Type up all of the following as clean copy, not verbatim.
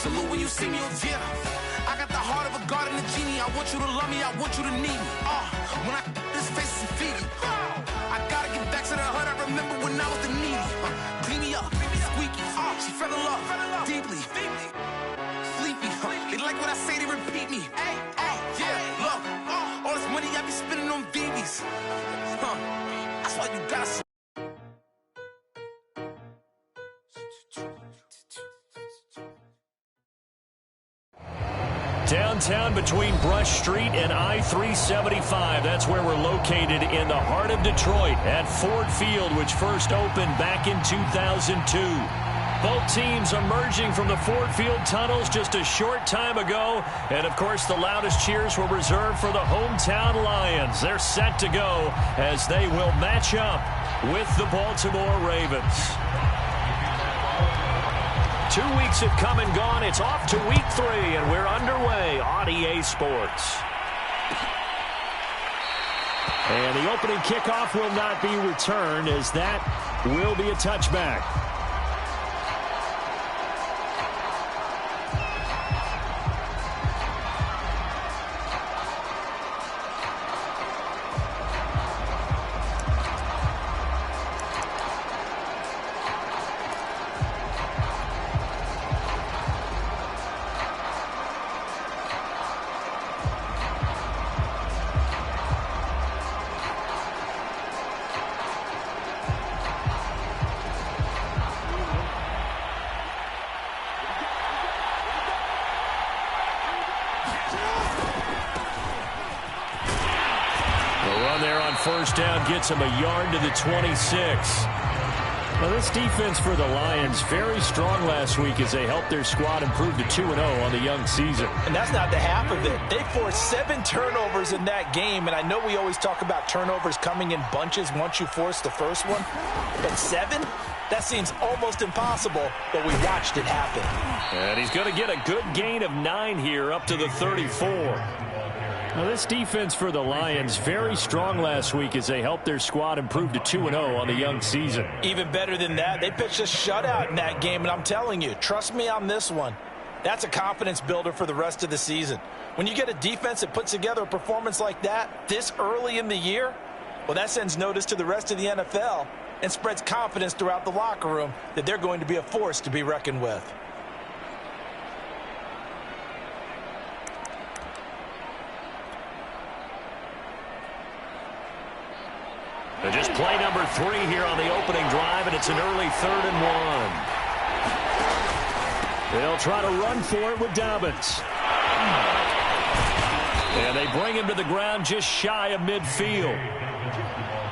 Salute when you see me, oh yeah. I got the heart of a god and a genie. I want you to love me, I want you to need me. When I this face is Fiji. I gotta get back to the hood. I remember when I was the needy. Clean me up, squeaky. She fell in love deeply. Sleepy. They like what I say, they repeat me. Yeah, look. All this money I be spending on BBs. That's why you gotta. Downtown between Brush Street and I-375. That's where we're located in the heart of Detroit at Ford Field, which first opened back in 2002. Both teams emerging from the Ford Field tunnels just a short time ago. And, of course, the loudest cheers were reserved for the hometown Lions. They're set to go as they will match up with the Baltimore Ravens. 2 weeks have come and gone. It's off to week 3, and we're underway on EA Sports. And the opening kickoff will not be returned, as that will be a touchback. First down gets him a yard to the 26. Now, this defense for the Lions, very strong last week as they helped their squad improve to 2-0 on the young season. And that's not the half of it. They forced 7 turnovers in that game, and I know we always talk about turnovers coming in bunches once you force the first one, but 7? That seems almost impossible, but we watched it happen. And he's going to get a good gain of 9 here up to the 34. Now, this defense for the Lions, very strong last week as they helped their squad improve to 2-0 on the young season. Even better than that, they pitched a shutout in that game, and I'm telling you, trust me on this one. That's a confidence builder for the rest of the season. When you get a defense that puts together a performance like that this early in the year, well, that sends notice to the rest of the NFL and spreads confidence throughout the locker room that they're going to be a force to be reckoned with. Just play number 3 here on the opening drive, and it's an early 3rd and 1. They'll try to run for it with Dobbins. And they bring him to the ground just shy of midfield.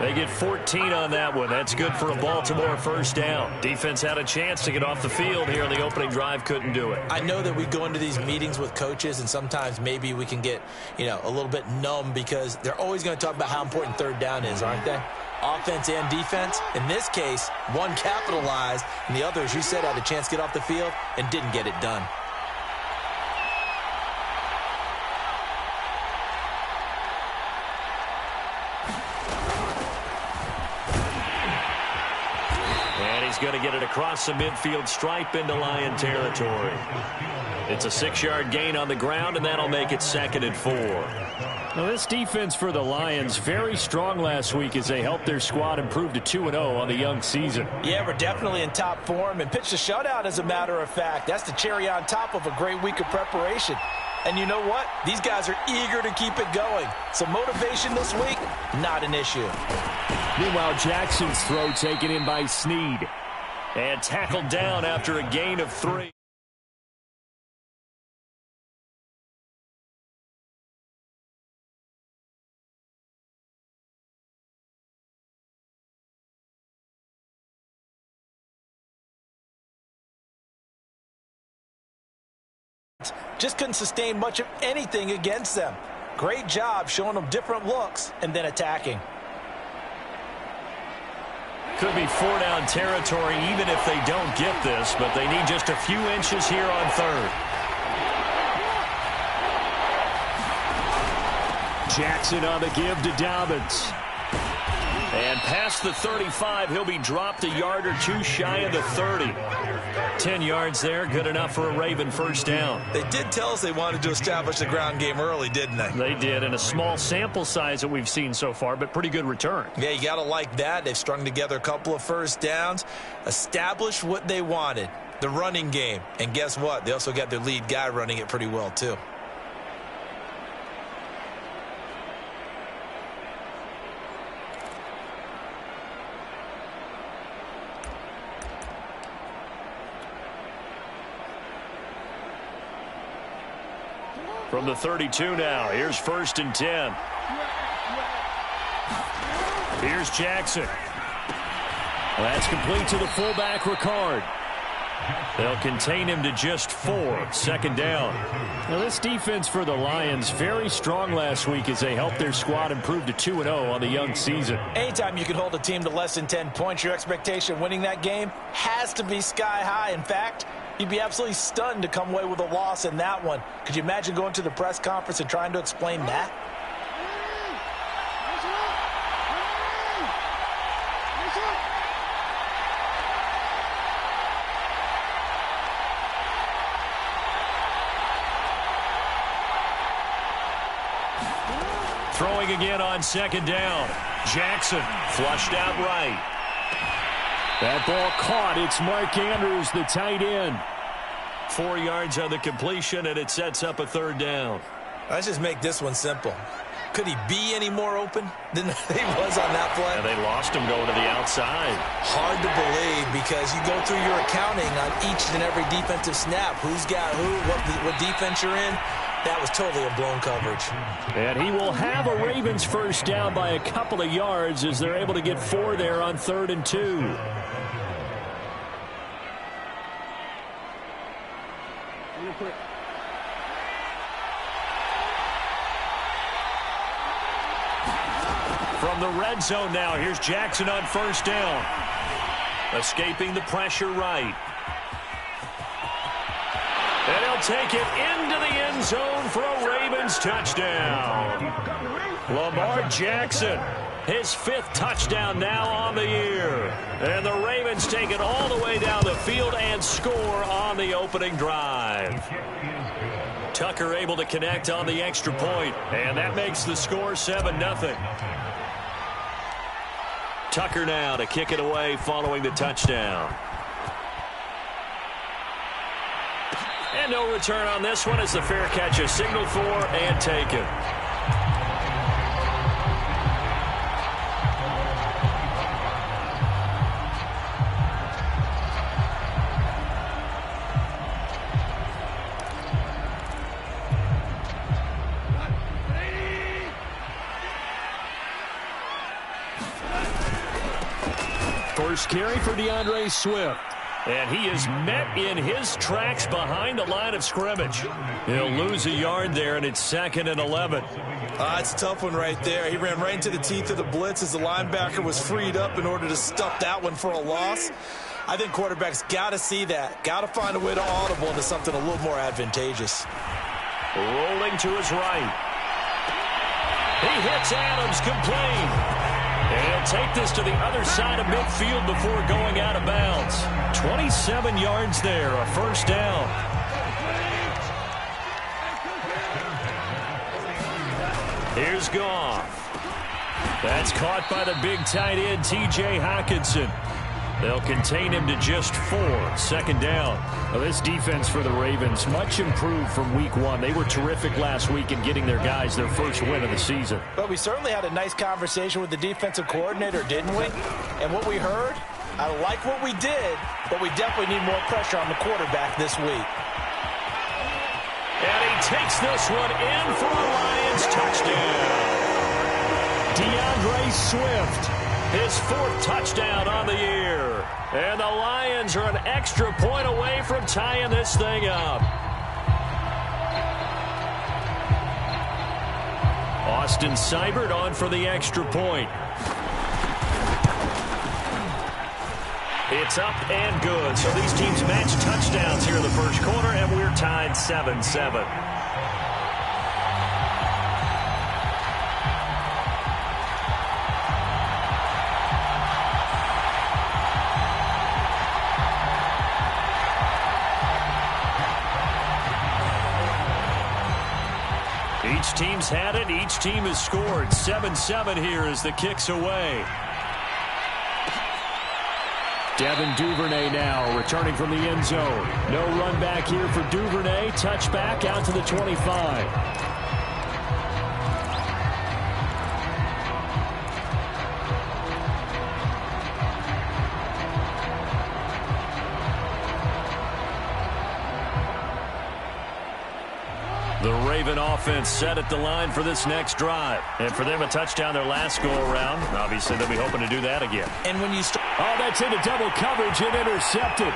They get 14 on that one. That's good for a Baltimore first down. Defense had a chance to get off the field here on the opening drive, couldn't do it. I know that we go into these meetings with coaches, and sometimes maybe we can get, a little bit numb because they're always going to talk about how important 3rd down is, aren't they? Offense and defense. In this case, one capitalized, and the other, as you said, had a chance to get off the field and didn't get it done. He's going to get it across the midfield stripe into Lion territory. It's a 6-yard gain on the ground, and that'll make it 2nd and 4. Now, this defense for the Lions, very strong last week as they helped their squad improve to 2-0 on the young season. Yeah, we're definitely in top form and pitched a shutout, as a matter of fact. That's the cherry on top of a great week of preparation. And you know what? These guys are eager to keep it going. So motivation this week, not an issue. Meanwhile, Jackson's throw taken in by Snead. And tackled down after a gain of 3. Just couldn't sustain much of anything against them. Great job showing them different looks and then attacking. Could be 4-down territory even if they don't get this, but they need just a few inches here on 3rd. Jackson on the give to Dobbins. And past the 35, he'll be dropped a yard or two shy of the 30. 10 yards there, good enough for a Raven first down. They did tell us they wanted to establish the ground game early, didn't they? They did, and a small sample size that we've seen so far, but pretty good return. Yeah, you got to like that. They've strung together a couple of first downs, established what they wanted, the running game. And guess what? They also got their lead guy running it pretty well, too. From the 32 now, here's 1st and 10. Here's Jackson. That's complete to the fullback, Ricard. They'll contain him to just 4, 2nd down. Now, this defense for the Lions, very strong last week as they helped their squad improve to 2-0 on the young season. Anytime you can hold a team to less than 10 points, your expectation of winning that game has to be sky high. In fact, you'd be absolutely stunned to come away with a loss in that one. Could you imagine going to the press conference and trying to explain that? Throwing again on 2nd down. Jackson flushed out right. That ball caught. It's Mark Andrews, the tight end. 4 yards on the completion, and it sets up a 3rd down. Let's just make this one simple. Could he be any more open than he was on that play? And they lost him going to the outside. Hard to believe because you go through your accounting on each and every defensive snap. Who's got who, what defense you're in. That was totally a blown coverage. And he will have a Ravens first down by a couple of yards as they're able to get 4 there on 3rd and 2. From the red zone now, here's Jackson on 1st down. Escaping the pressure right. And he'll take it into the end zone for a Ravens touchdown. Lamar Jackson, his 5th touchdown now on the year. And the Ravens take it all the way down the field and score on the opening drive. Tucker able to connect on the extra point, and that makes the score 7-0. Tucker now to kick it away following the touchdown. And no return on this one as the fair catch is signaled for and taken. First carry for DeAndre Swift. And he is met in his tracks behind the line of scrimmage. He'll lose a yard there, and it's 2nd and 11. It's a tough one right there. He ran right into the teeth of the blitz as the linebacker was freed up in order to stuff that one for a loss. I think quarterbacks got to see that. Got to find a way to audible into something a little more advantageous. Rolling to his right. He hits Adams complete. And he'll take this to the other side of midfield before going out of bounds. 27 yards there, a first down. Here's Goff. That's caught by the big tight end, T.J. Hockenson. They'll contain him to just 4, 2nd down. Well, this defense for the Ravens, much improved from week 1. They were terrific last week in getting their guys their first win of the season. But we certainly had a nice conversation with the defensive coordinator, didn't we? And what we heard, I like what we did, but we definitely need more pressure on the quarterback this week. And he takes this one in for a Lions touchdown. DeAndre Swift, his 4th touchdown on the year. And the Lions are an extra point away from tying this thing up. Austin Seibert on for the extra point. It's up and good. So these teams match touchdowns here in the first quarter, and we're tied 7-7. Each team's had it. Each team has scored. 7-7 here as the kick's away. Devin Duvernay now returning from the end zone. No run back here for Duvernay. Touchback out to the 25. The Raven offense set at the line for this next drive. And for them, a touchdown their last go-around. Obviously, they'll be hoping to do that again. And when you oh, that's into double coverage and intercepted.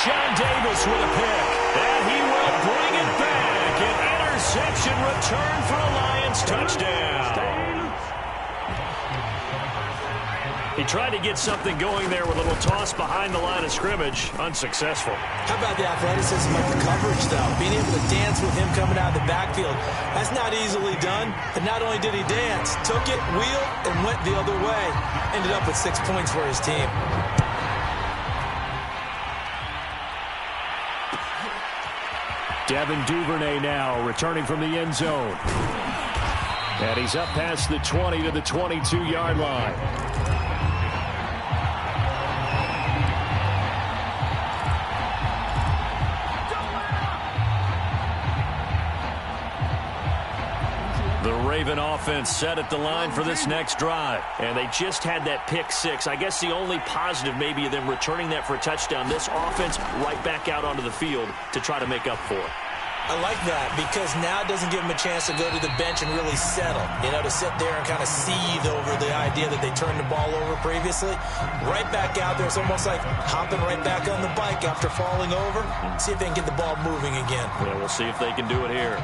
Sean Davis with a pick. And he will bring it back. An interception return for a Lions touchdown. He tried to get something going there with a little toss behind the line of scrimmage. Unsuccessful. How about the athleticism of the coverage, though? Being able to dance with him coming out of the backfield. That's not easily done. And not only did he dance, took it, wheeled, and went the other way. Ended up with 6 points for his team. Devin Duvernay now returning from the end zone. And he's up past the 20 to the 22-yard line. The Raven offense set at the line for this next drive. And they just had that pick six. I guess the only positive maybe of them returning that for a touchdown. This offense right back out onto the field to try to make up for it. I like that because now it doesn't give them a chance to go to the bench and really settle. You know, to sit there and kind of seethe over the idea that they turned the ball over previously. Right back out there. It's almost like hopping right back on the bike after falling over. See if they can get the ball moving again. Yeah, we'll see if they can do it here.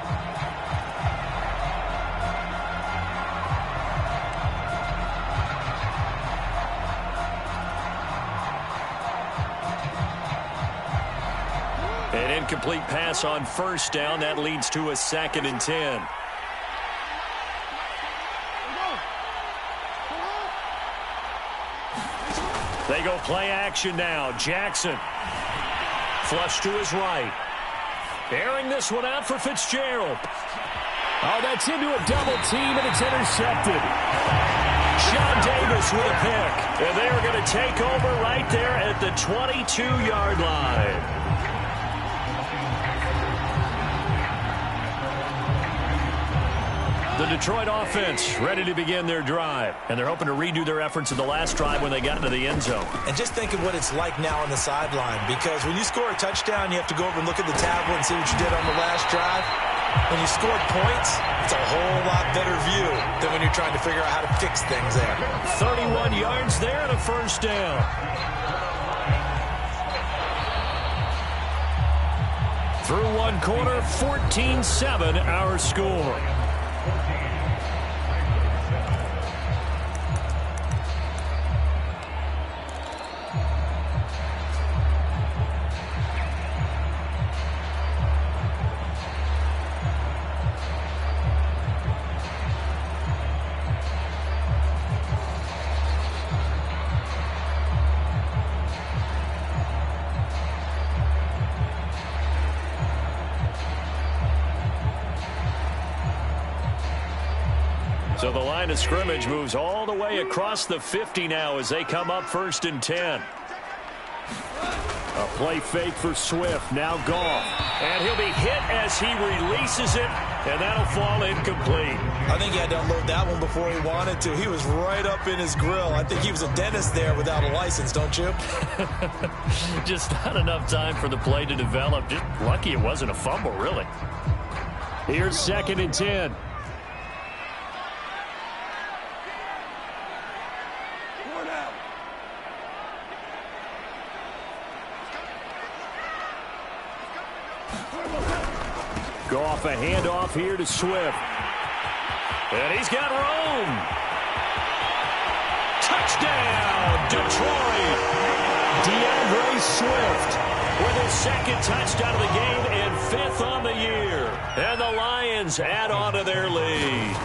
An incomplete pass on first down. That leads to a 2nd and 10. They go play action now. Jackson. Flush to his right. Airing this one out for Fitzgerald. Oh, that's into a double team, and it's intercepted. Sean Davis with a pick. And they are going to take over right there at the 22-yard line. The Detroit offense ready to begin their drive. And they're hoping to redo their efforts in the last drive when they got into the end zone. And just think of what it's like now on the sideline. Because when you score a touchdown, you have to go over and look at the tablet and see what you did on the last drive. When you scored points, it's a whole lot better view than when you're trying to figure out how to fix things there. 31 yards there and a first down. Through one quarter, 14-7 our score. So the line of scrimmage moves all the way across the 50 now as they come up 1st and 10. A play fake for Swift. Now Goff. And he'll be hit as he releases it. And that'll fall incomplete. I think he had to unload that one before he wanted to. He was right up in his grill. I think he was a dentist there without a license, don't you? Just not enough time for the play to develop. Just lucky it wasn't a fumble, really. Here's 2nd and 10. Goff, a handoff here to Swift. And he's got room. Touchdown, Detroit. DeAndre Swift with his 2nd touchdown of the game and 5th on the year. And the Lions add on to their lead.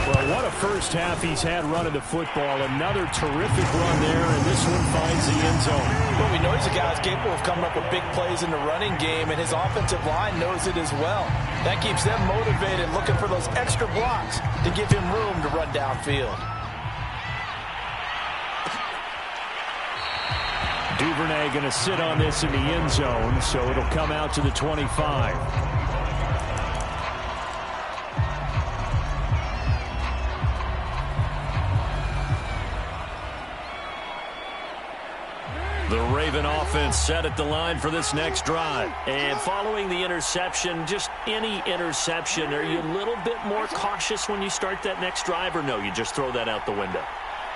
Well, what a first half he's had running the football. Another terrific run there, and this one finds the end zone. Well, we know he's a guy who's capable of coming up with big plays in the running game, and his offensive line knows it as well. That keeps them motivated, looking for those extra blocks to give him room to run downfield. Duvernay going to sit on this in the end zone, so it'll come out to the 25. The Raven offense set at the line for this next drive. And following the interception, just any interception, are you a little bit more cautious when you start that next drive, or no, you just throw that out the window?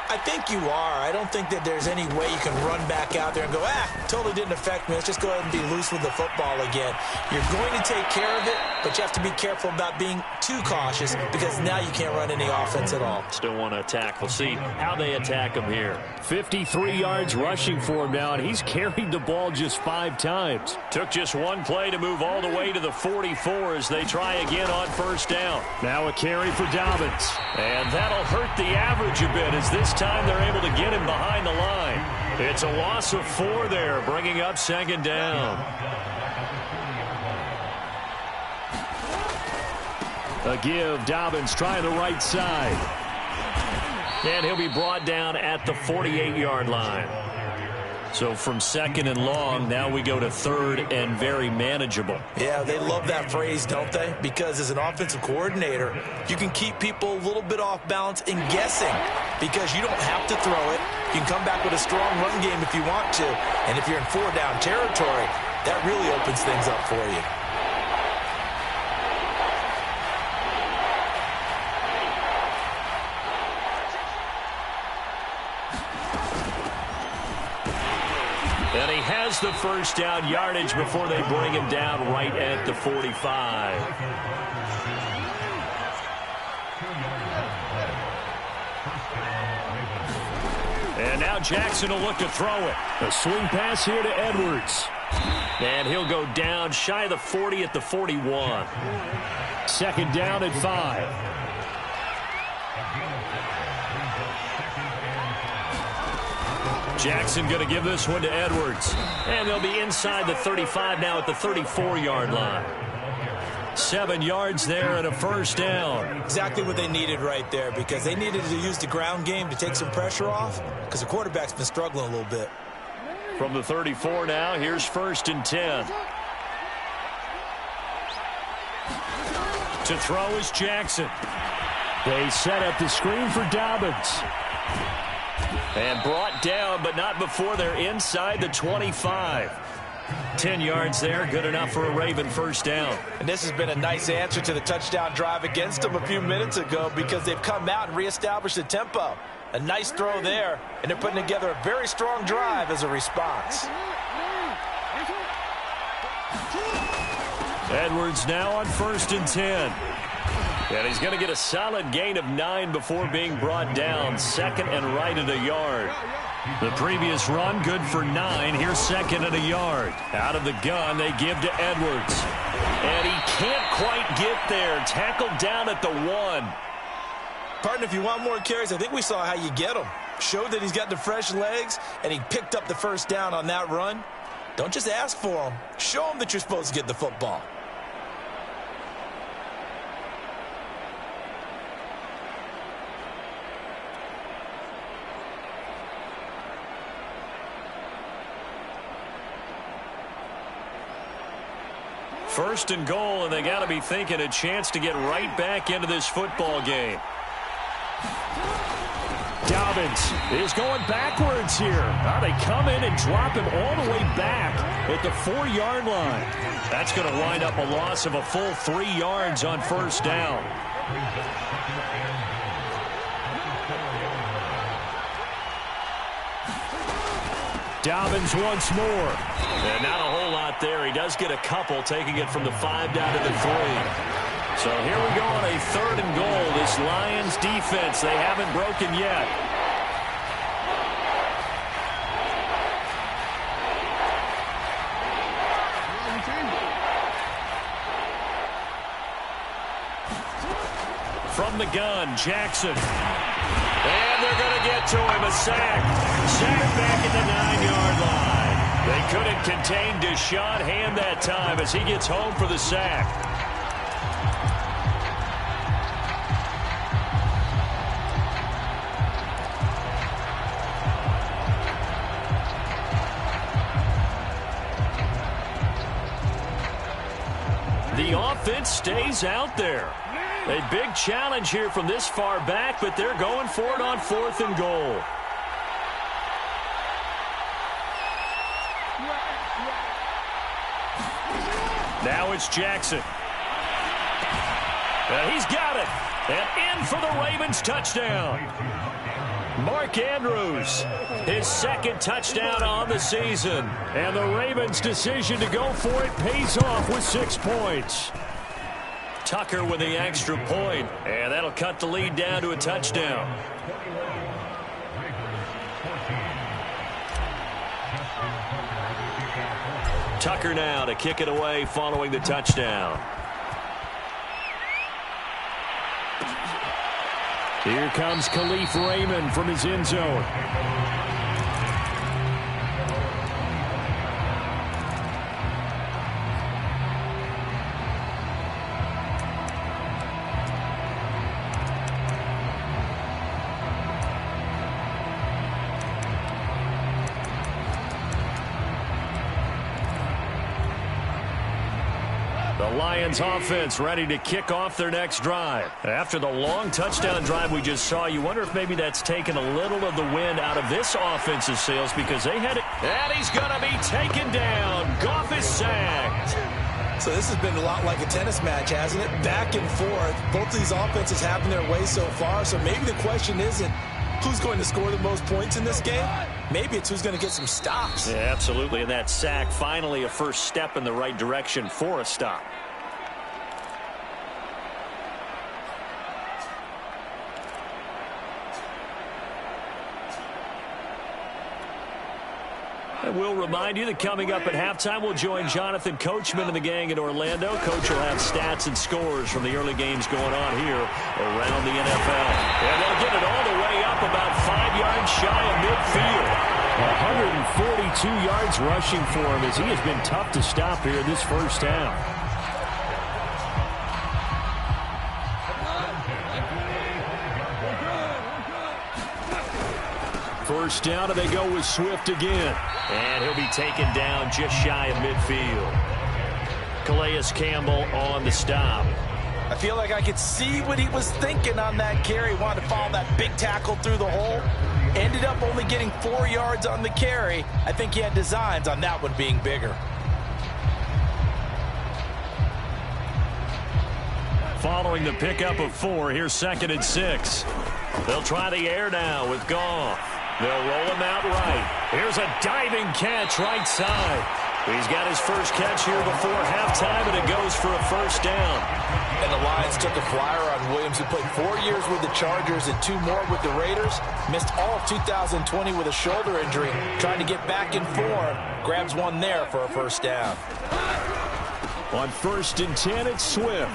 I think you are. I don't think that there's any way you can run back out there and go, totally didn't affect me. Let's just go ahead and be loose with the football again. You're going to take care of it, but you have to be careful about being too cautious because now you can't run any offense at all. Still want to attack. We'll see how they attack him here. 53 yards rushing for him now, and he's carried the ball just 5 times. Took just one play to move all the way to the 44 as they try again on first down. Now a carry for Dobbins. And that'll hurt the average a bit as this time they're able to get him behind the line. It's a loss of 4 there, bringing up second down. A give, Dobbins trying the right side. And he'll be brought down at the 48-yard line. So from second and long, now we go to third and very manageable. Yeah, they love that phrase, don't they? Because as an offensive coordinator, you can keep people a little bit off balance and guessing because you don't have to throw it. You can come back with a strong run game if you want to. And if you're in 4-down territory, that really opens things up for you. And he has the first down yardage before they bring him down right at the 45. And now Jackson will look to throw it. A swing pass here to Edwards. And he'll go down shy of the 40 at the 41. Second down at 5. Jackson going to give this one to Edwards. And they'll be inside the 35 now at the 34-yard line. 7 yards there and a first down. Exactly what they needed right there because they needed to use the ground game to take some pressure off because the quarterback's been struggling a little bit. From the 34 now, here's first and 10. To throw is Jackson. They set up the screen for Dobbins. And brought down, but not before they're inside the 25. 10 yards there, good enough for a Raven first down. And this has been a nice answer to the touchdown drive against them a few minutes ago because they've come out and reestablished the tempo. A nice throw there, and they're putting together a very strong drive as a response. Edwards now on first and 10. And he's going to get a solid gain of 9 before being brought down. Second and right at a yard. The previous run, good for 9. Here's second and a yard. Out of the gun, they give to Edwards. And he can't quite get there. Tackled down at the 1. Partner, if you want more carries, I think we saw how you get them. Showed that he's got the fresh legs, and he picked up the first down on that run. Don't just ask for them. Show them that you're supposed to get the football. First and goal, and they got to be thinking a chance to get right back into this football game. Dobbins is going backwards here. Now they come in and drop him all the way back at the 4-yard line. That's going to wind up a loss of a full 3 yards on first down. Dobbins once more. And not a whole lot there. He does get a couple, taking it from the 5 down to the 3. So here we go on a third and goal. This Lions defense, they haven't broken yet. From the gun, Jackson. And they're going to get to him, a sack. Sack back at the 9-yard line. They couldn't contain Deshaun Hand that time as he gets home for the sack. The offense stays out there. A big challenge here from this far back, but they're going for it on 4th and goal. Now it's Jackson. And he's got it. And in for the Ravens touchdown. Mark Andrews, his 2nd touchdown on the season. And the Ravens' decision to go for it pays off with 6 points. Tucker with the extra point, and that'll cut the lead down to a touchdown. Tucker now to kick it away following the touchdown. Here comes Khalif Raymond from his end zone. Lions offense ready to kick off their next drive. After the long touchdown drive we just saw, you wonder if maybe that's taken a little of the wind out of this offense's sails because they had it. And he's going to be taken down. Goff is sacked. So this has been a lot like a tennis match, hasn't it? Back and forth. Both of these offenses having their way so far. So maybe the question isn't who's going to score the most points in this game. Maybe it's who's going to get some stops. Yeah, absolutely. And that sack, finally a first step in the right direction for a stop. And we'll remind you that coming up at halftime, we'll join Jonathan Coachman and the gang in Orlando. Coach will have stats and scores from the early games going on here around the NFL. And they'll get it all the way up about 5 yards shy of midfield. 142 yards rushing for him as he has been tough to stop here in this first half. First down, and they go with Swift again. And he'll be taken down just shy of midfield. Calais Campbell on the stop. I feel like I could see what he was thinking on that carry. Wanted to follow that big tackle through the hole. Ended up only getting 4 yards on the carry. I think he had designs on that one being bigger. Following the pickup of 4, here's 2nd and 6. They'll try the air now with Goff. They'll roll him out right. Here's a diving catch right side. He's got his first catch here before halftime, and it goes for a first down. And the Lions took a flyer on Williams, who played 4 years with the Chargers and 2 more with the Raiders. Missed all of 2020 with a shoulder injury. Trying to get back in form. Grabs one there for a first down. On 1st and 10, it's Swift.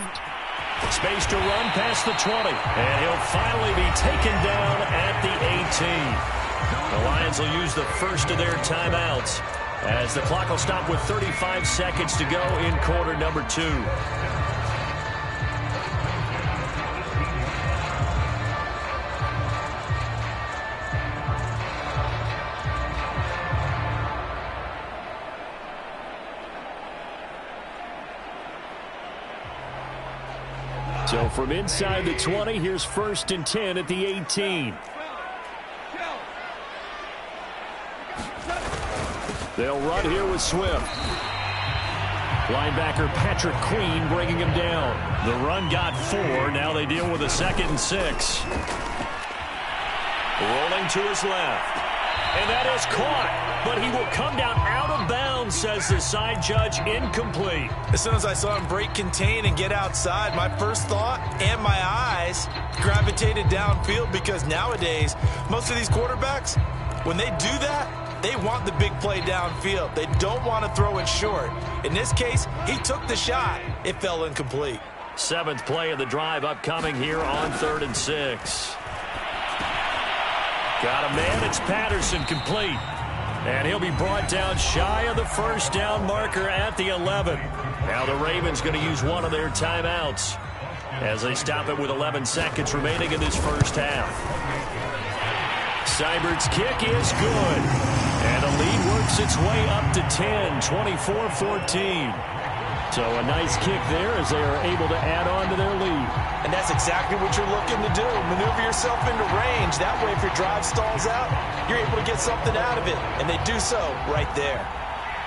Space to run past the 20. And he'll finally be taken down at the 18. The Lions will use the first of their timeouts as the clock will stop with 35 seconds to go in quarter number 2. So from inside the 20, here's 1st and 10 at the 18. They'll run here with Swift. Linebacker Patrick Queen bringing him down. The run got 4. Now they deal with a 2nd and 6. Rolling to his left. And that is caught. But he will come down out of bounds, says the side judge. Incomplete. As soon as I saw him break contain and get outside, my first thought and my eyes gravitated downfield, because nowadays, most of these quarterbacks, when they do that, they want the big play downfield. They don't want to throw it short. In this case, he took the shot. It fell incomplete. Seventh play of the drive upcoming here on 3rd and 6. Got a man. It's Patterson, complete. And he'll be brought down shy of the first down marker at the 11. Now the Ravens going to use one of their timeouts as they stop it with 11 seconds remaining in this first half. Seibert's kick is good. And the lead works its way up to 10, 24-14. So a nice kick there as they are able to add on to their lead. And that's exactly what you're looking to do. Maneuver yourself into range. That way, if your drive stalls out, you're able to get something out of it. And they do so right there.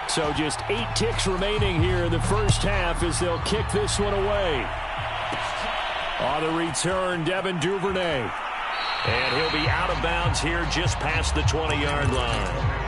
So just 8 ticks remaining here in the first half as they'll kick this one away. On the return, Devin Duvernay. And he'll be out of bounds here just past the 20-yard line.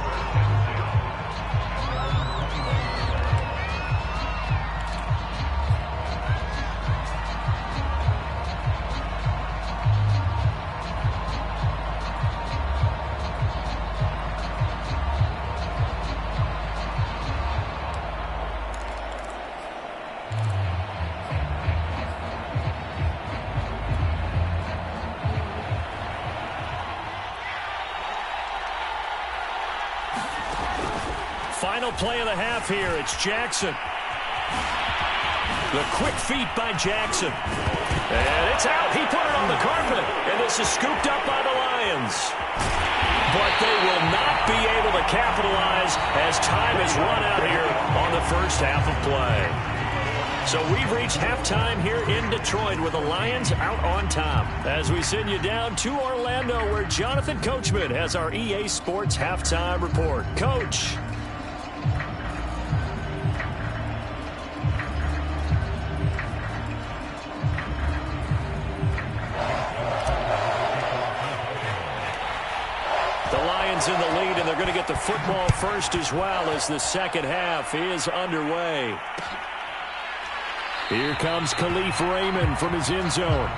Final play of the half here. It's Jackson. The quick feet by Jackson. And it's out. He put it on the carpet. And this is scooped up by the Lions. But they will not be able to capitalize as time has run out here on the first half of play. So we've reached halftime here in Detroit with the Lions out on top. As we send you down to Orlando where Jonathan Coachman has our EA Sports halftime report. Coach. In the lead, and they're going to get the football first as well as the second half is underway. Here comes Khalif Raymond from his end zone.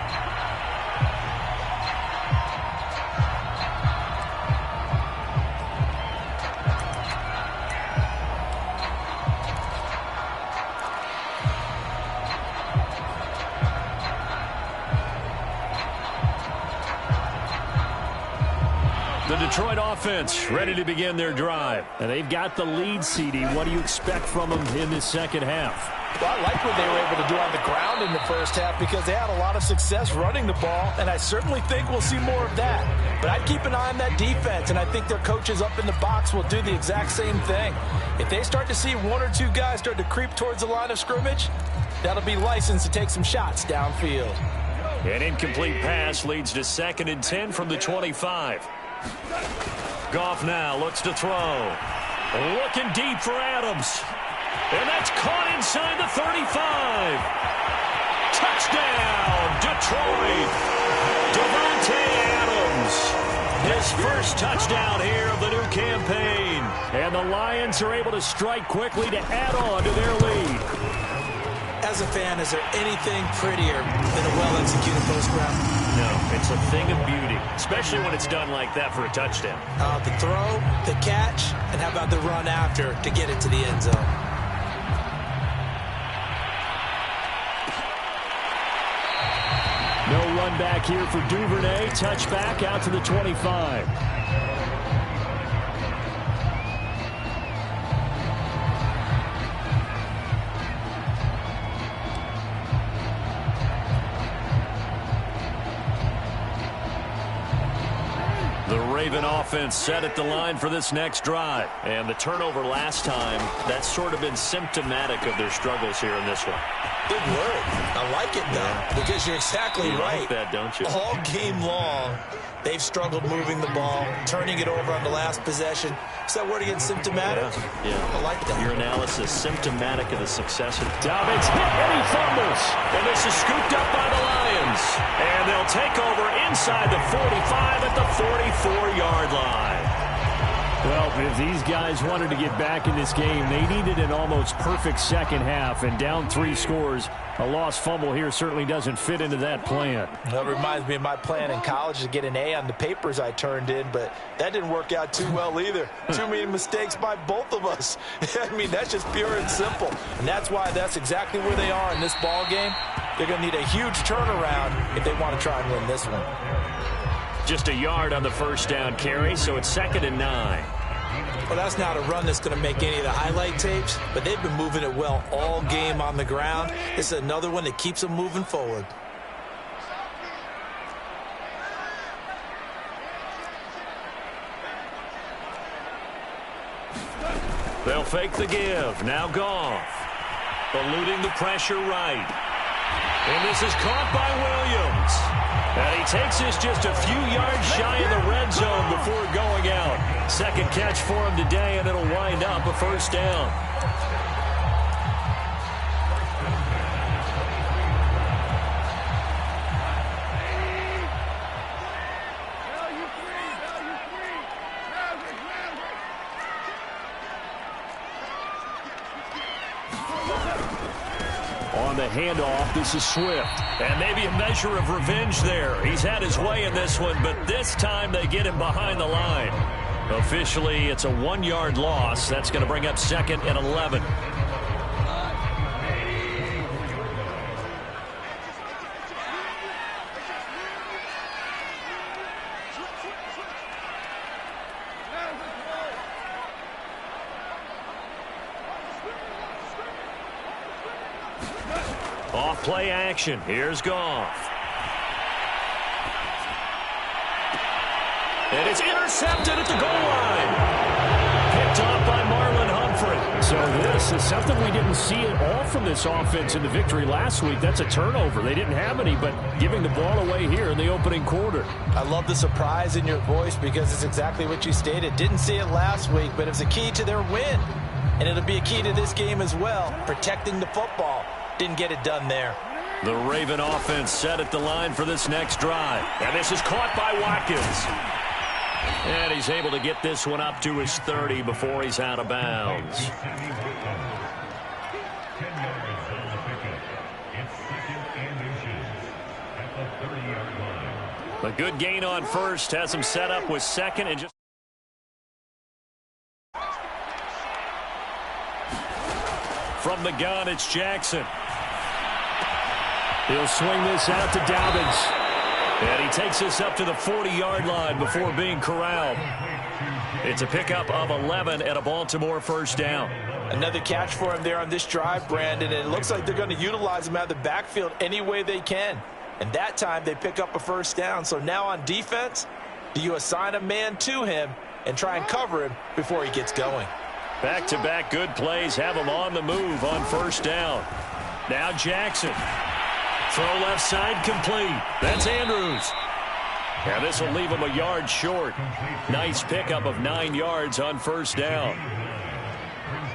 The Detroit offense ready to begin their drive. And they've got the lead, CD. What do you expect from them in this second half? Well, I like what they were able to do on the ground in the first half because they had a lot of success running the ball, and I certainly think we'll see more of that. But I'd keep an eye on that defense, and I think their coaches up in the box will do the exact same thing. If they start to see one or two guys start to creep towards the line of scrimmage, that'll be licensed to take some shots downfield. An incomplete pass leads to 2nd and 10 from the 25. Goff now looks to throw. Looking deep for Adams. And that's caught inside the 35. Touchdown, Detroit. Davante Adams. His first touchdown here of the new campaign. And the Lions are able to strike quickly to add on to their lead. As a fan, is there anything prettier than a well-executed post route? No, it's a thing of beauty, especially when it's done like that for a touchdown. The throw, the catch, and how about the run after to get it to the end zone? No run back here for Duvernay. Touchback out to the 25. The Raven offense set at the line for this next drive. And the turnover last time, that's sort of been symptomatic of their struggles here in this one. Good word. I like it, though, because you're exactly right. You like that, don't you? All game long, they've struggled moving the ball, turning it over on the last possession. Is that word again, symptomatic? Yeah. I like that. Your analysis, symptomatic of the success of Dobbins hit and he fumbles. And this is scooped up by the Lions. And they'll take over inside the 45 at the 44-yard line. Well, if these guys wanted to get back in this game, they needed an almost perfect second half, and down 3 scores. A lost fumble here certainly doesn't fit into that plan. That reminds me of my plan in college to get an A on the papers I turned in, but that didn't work out too well either. Too many mistakes by both of us. I mean, that's just pure and simple. And that's why that's exactly where they are in this ball game. They're going to need a huge turnaround if they want to try and win this one. Just a yard on the first down carry, so it's 2nd and 9. Well, that's not a run that's going to make any of the highlight tapes, but they've been moving it well all game on the ground. This is another one that keeps them moving forward. They'll fake the give. Now Goff. Eluding the pressure right. And this is caught by Williams. And he takes this just a few yards shy of the red zone before going out. Second catch for him today, and it'll wind up a first down. On the handoff, this is Swift. And maybe a measure of revenge there. He's had his way in this one, but this time they get him behind the line. Officially, it's a 1-yard loss. That's going to bring up 2nd and 11. Off play action. Here's Goff. And it's intercepted at the goal line. Picked off by Marlon Humphrey. So this is something we didn't see at all from this offense in the victory last week. That's a turnover. They didn't have any, but giving the ball away here in the opening quarter. I love the surprise in your voice because it's exactly what you stated. Didn't see it last week, but it's a key to their win. And it'll be a key to this game as well, protecting the football. Didn't get it done there. The Raven offense set at the line for this next drive. And this is caught by Watkins. And he's able to get this one up to his 30 before he's out of bounds. A good gain on first has him set up with 2nd and just from the gun, it's Jackson. He'll swing this out to Dobbins. And he takes this up to the 40-yard line before being corralled. It's a pickup of 11 and a Baltimore first down. Another catch for him there on this drive, Brandon, and it looks like they're going to utilize him out of the backfield any way they can. And that time they pick up a first down. So now on defense, do you assign a man to him and try and cover him before he gets going? Back-to-back good plays have him on the move on first down. Now Jackson. Throw left side complete. That's Andrews. Now this will leave him a yard short. Nice pickup of 9 yards on first down.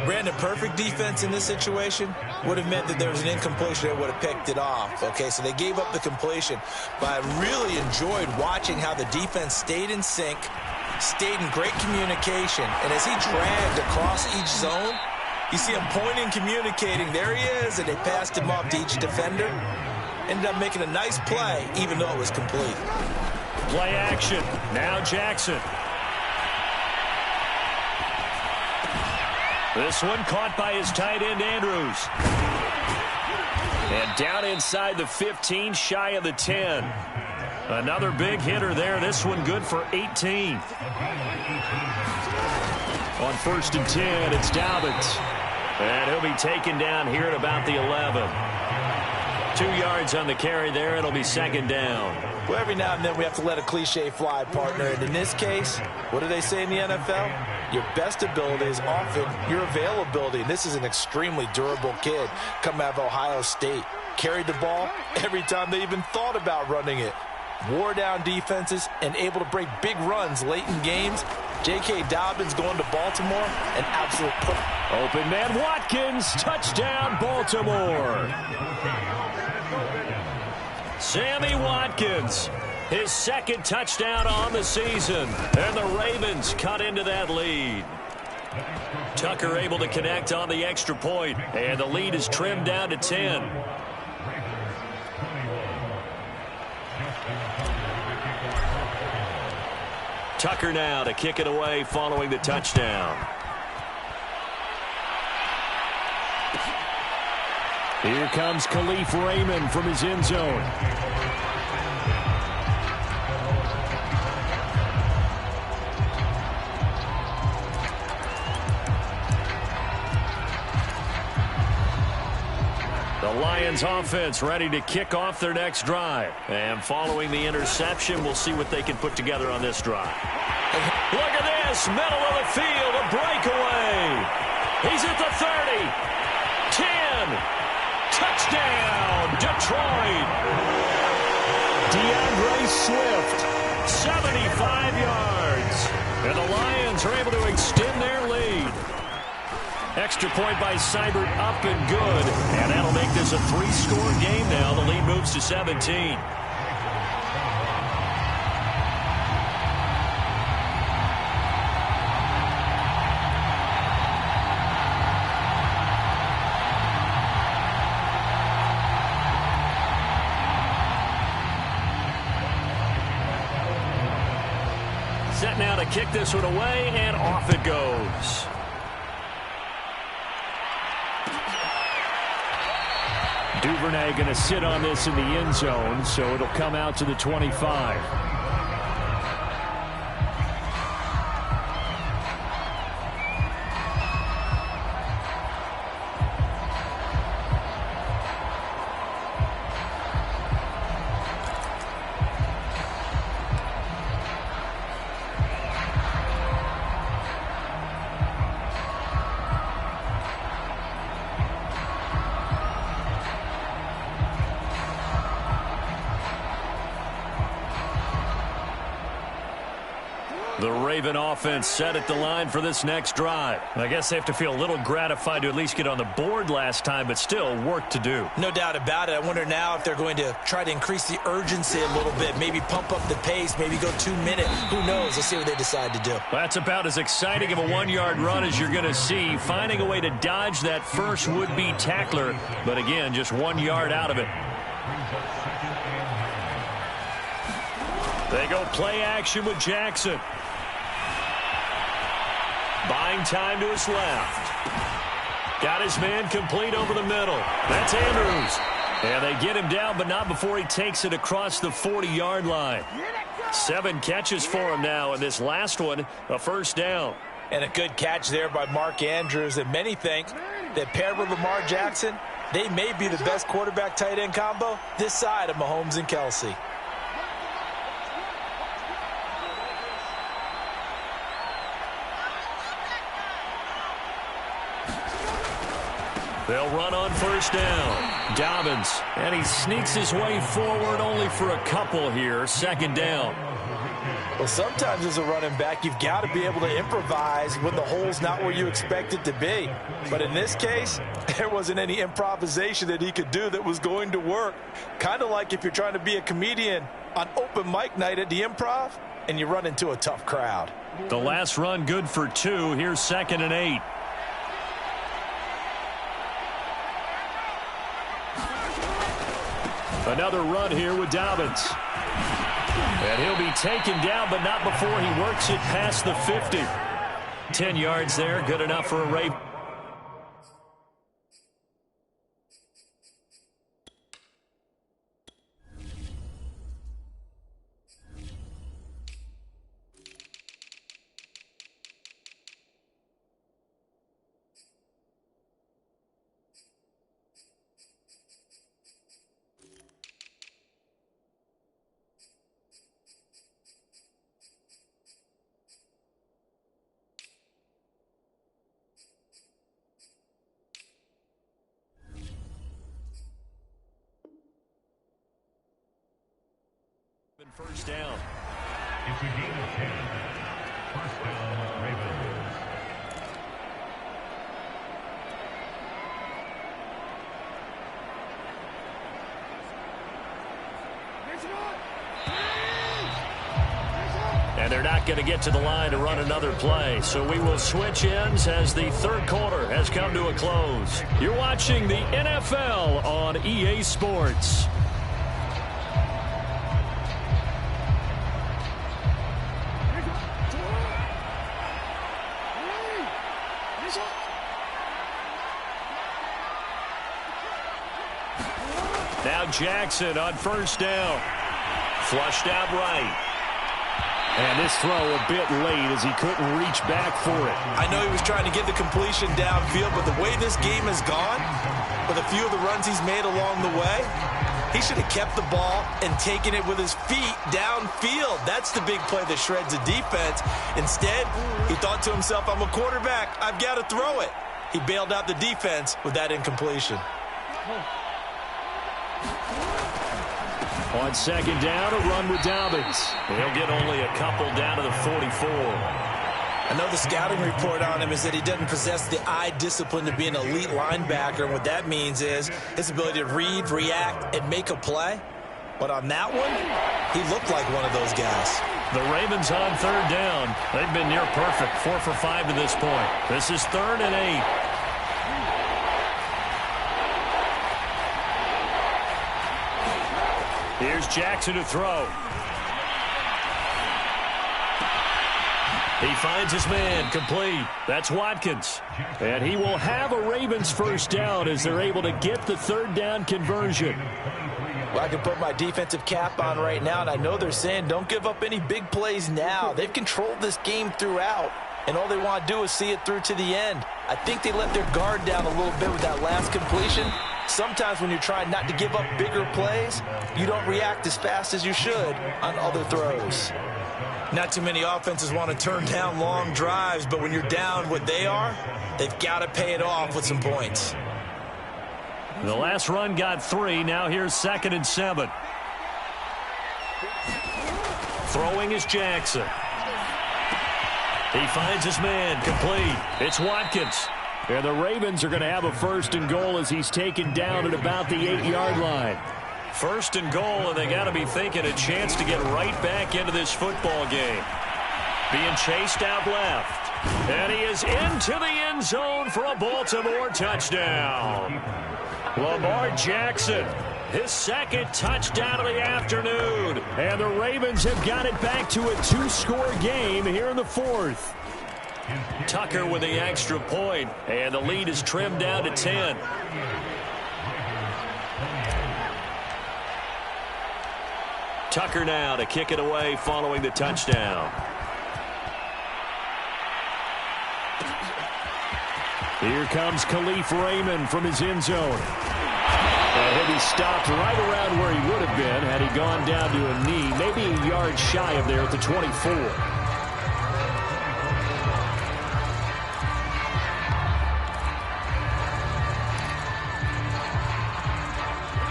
Brandon, perfect defense in this situation would have meant that there was an incompletion that would have picked it off. Okay, so they gave up the completion. But I really enjoyed watching how the defense stayed in sync, stayed in great communication. And as he dragged across each zone, you see him pointing, communicating. There he is, and they passed him off to each defender. Ended up making a nice play, even though it was complete. Play action. Now Jackson. This one caught by his tight end, Andrews. And down inside the 15, shy of the 10. Another big hitter there. This one good for 18. On 1st and 10, it's Dobbins. And he'll be taken down here at about the 11. 2 yards on the carry there. It'll be 2nd down. Well, every now and then we have to let a cliche fly, partner. And in this case, what do they say in the NFL? Your best ability is often your availability. And this is an extremely durable kid coming out of Ohio State. Carried the ball every time they even thought about running it. Wore down defenses and able to break big runs late in games. J.K. Dobbins going to Baltimore, an absolute put. Open man Watkins, touchdown Baltimore. Sammy Watkins, his 2nd touchdown on the season, and the Ravens cut into that lead. Tucker able to connect on the extra point, and the lead is trimmed down to 10. Tucker now to kick it away following the touchdown. Here comes Khalif Raymond from his end zone. The Lions offense ready to kick off their next drive. And following the interception, we'll see what they can put together on this drive. Look at this, middle of the field, a breakaway. He's at the 30, 10. Touchdown, Detroit. DeAndre Swift, 75 yards. And the Lions are able to extend their lead. Extra point by Seibert up and good. And that'll make this a 3-score game now. The lead moves to 17. Set now to kick this one away, and off it goes. Duvernay going to sit on this in the end zone, so it'll come out to the 25. The Raven offense set at the line for this next drive. I guess they have to feel a little gratified to at least get on the board last time, but still work to do. No doubt about it. I wonder now if they're going to try to increase the urgency a little bit, maybe pump up the pace, maybe go 2-minute. Who knows? Let's see what they decide to do. That's about as exciting of a 1-yard run as you're going to see, finding a way to dodge that first would-be tackler, but again, just 1 yard out of it. They go play action with Jackson. Buying time to his left. Got his man complete over the middle. That's Andrews. And they get him down, but not before he takes it across the 40-yard line. 7 catches for him now, and this last one, a first down. And a good catch there by Mark Andrews. And many think that paired with Lamar Jackson, they may be the best quarterback-tight end combo this side of Mahomes and Kelsey. They'll run on first down. Dobbins, and he sneaks his way forward only for a couple here. Second down. Well, sometimes as a running back, you've got to be able to improvise when the hole's not where you expect it to be. But in this case, there wasn't any improvisation that he could do that was going to work. Kind of like if you're trying to be a comedian on open mic night at the Improv and you run into a tough crowd. The last run good for 2. Here's 2nd and 8. Another run here with Dobbins. And he'll be taken down, but not before he works it past the 50. 10 yards there, good enough for a Raven. First down. It's a gain of 10. First down, Ravens. And they're not going to get to the line to run another play. So we will switch ends as the third quarter has come to a close. You're watching the NFL on EA Sports. Now Jackson on first down. Flushed out right. And this throw a bit late as he couldn't reach back for it. I know he was trying to get the completion downfield, but the way this game has gone, with a few of the runs he's made along the way, he should have kept the ball and taken it with his feet downfield. That's the big play that shreds the defense. Instead, he thought to himself, I'm a quarterback. I've got to throw it. He bailed out the defense with that incompletion. On second down, a run with Dobbins. He'll get only a couple down to the 44. I know the scouting report on him is that he doesn't possess the eye discipline to be an elite linebacker. And what that means is his ability to read, react, and make a play. But on that one, he looked like one of those guys. The Ravens on third down. They've been near perfect, 4 for 5 to this point. This is 3rd and 8. Here's Jackson to throw. He finds his man, complete. That's Watkins. And he will have a Ravens first down as they're able to get the 3rd down conversion. Well, I can put my defensive cap on right now, and I know they're saying don't give up any big plays now. They've controlled this game throughout, and all they want to do is see it through to the end. I think they let their guard down a little bit with that last completion. Sometimes when you're trying not to give up bigger plays, you don't react as fast as you should on other throws. Not too many offenses want to turn down long drives, but when you're down what they are, they've got to pay it off with some points. The last run got 3. Now here's 2nd and 7. Throwing is Jackson. He finds his man, complete. It's Watkins. And the Ravens are going to have a 1st and goal as he's taken down at about the 8-yard line. 1st and goal, and they got to be thinking a chance to get right back into this football game. Being chased out left. And he is into the end zone for a Baltimore touchdown. Lamar Jackson, his 2nd touchdown of the afternoon. And the Ravens have got it back to a 2-score game here in the 4th. Tucker with the extra point, and the lead is trimmed down to 10. Tucker now to kick it away following the touchdown. Here comes Khalif Raymond from his end zone. And he'll be stopped right around where he would have been had he gone down to a knee, maybe a yard shy of there at the 24.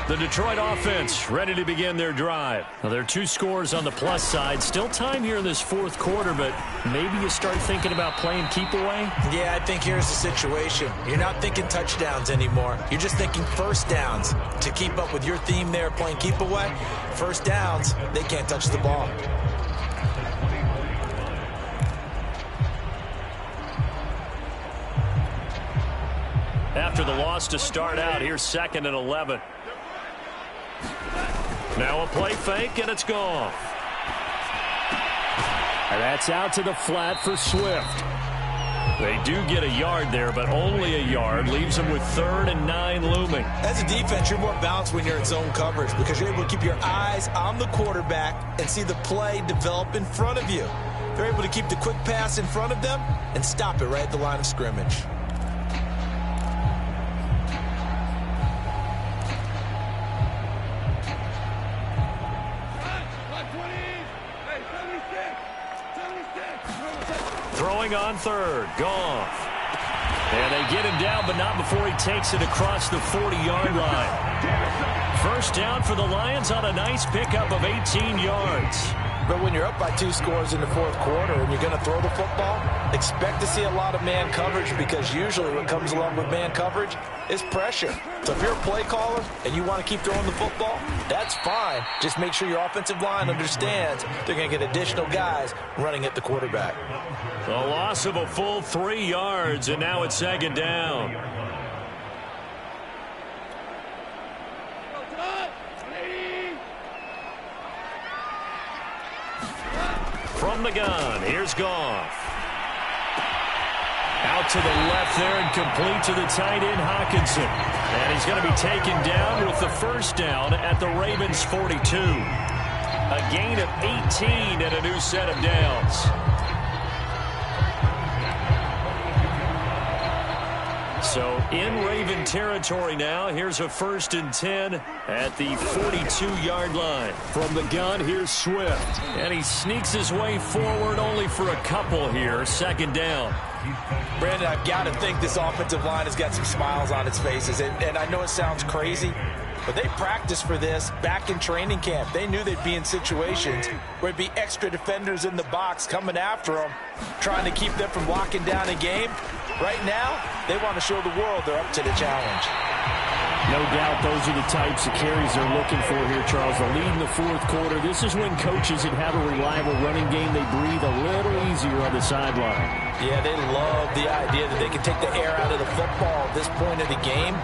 The Detroit offense ready to begin their drive. Now, there are 2 scores on the plus side. Still time here in this 4th quarter, but maybe you start thinking about playing keep away? Yeah, I think here's the situation. You're not thinking touchdowns anymore. You're just thinking first downs. To keep up with your theme there, playing keep away, first downs, they can't touch the ball. After the loss to start out, here's 2nd and 11. Now a play fake, and it's gone. And that's out to the flat for Swift. They do get a yard there, but only a yard. Leaves them with 3rd and 9 looming. As a defense, you're more balanced when you're in zone coverage because you're able to keep your eyes on the quarterback and see the play develop in front of you. They're able to keep the quick pass in front of them and stop it right at the line of scrimmage. Throwing on 3rd, Goff. And they get him down, but not before he takes it across the 40-yard line. First down for the Lions on a nice pickup of 18 yards. But when you're up by 2 scores in the 4th quarter and you're going to throw the football, expect to see a lot of man coverage because usually what comes along with man coverage is pressure. So if you're a play caller and you want to keep throwing the football, that's fine. Just make sure your offensive line understands they're going to get additional guys running at the quarterback. A loss of a full 3 yards, and now it's 2nd down. From the gun, here's Goff. Out to the left there and complete to the tight end, Hawkinson. And he's going to be taken down with the first down at the Ravens' 42. A gain of 18 and a new set of downs. So in Raven territory now. Here's a 1st and 10 at the 42-yard line. From the gun, here's Swift. And he sneaks his way forward only for a couple here. 2nd down. Brandon, I've got to think this offensive line has got some smiles on its faces. And I know it sounds crazy, but they practiced for this back in training camp. They knew they'd be in situations where it'd be extra defenders in the box coming after them, trying to keep them from locking down a game. Right now, they want to show the world they're up to the challenge. No doubt those are the types of carries they're looking for here, Charles. The lead in the 4th quarter. This is when coaches that have a reliable running game, they breathe a little easier on the sideline. Yeah, they love the idea that they can take the air out of the football at this point of the game.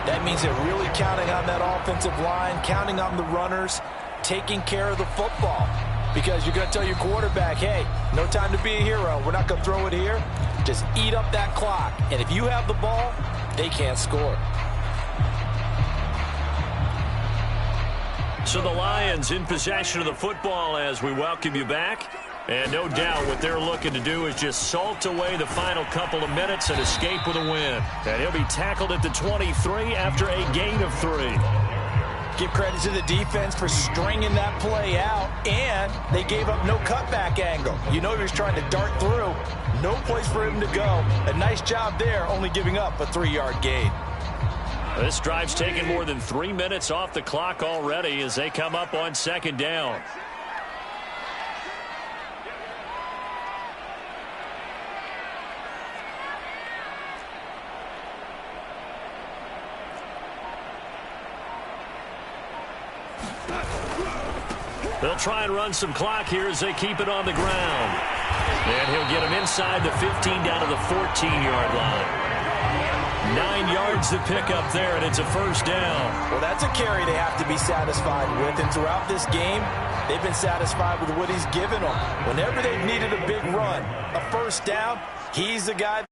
That means they're really counting on that offensive line, counting on the runners, taking care of the football. Because you're going to tell your quarterback, hey, no time to be a hero. We're not going to throw it here. Just eat up that clock. And if you have the ball, they can't score. So the Lions in possession of the football as we welcome you back. And no doubt what they're looking to do is just salt away the final couple of minutes and escape with a win. And he'll be tackled at the 23 after a gain of 3. Give credit to the defense for stringing that play out, and they gave up no cutback angle. You know he was trying to dart through. No place for him to go. A nice job there, only giving up a 3-yard gain. This drive's taken more than 3 minutes off the clock already as they come up on 2nd down. They'll try and run some clock here as they keep it on the ground. And he'll get him inside the 15 down to the 14-yard line. 9 yards to pick up there, and it's a 1st down. Well, that's a carry they have to be satisfied with. And throughout this game, they've been satisfied with what he's given them. Whenever they've needed a big run, a 1st down, he's the guy.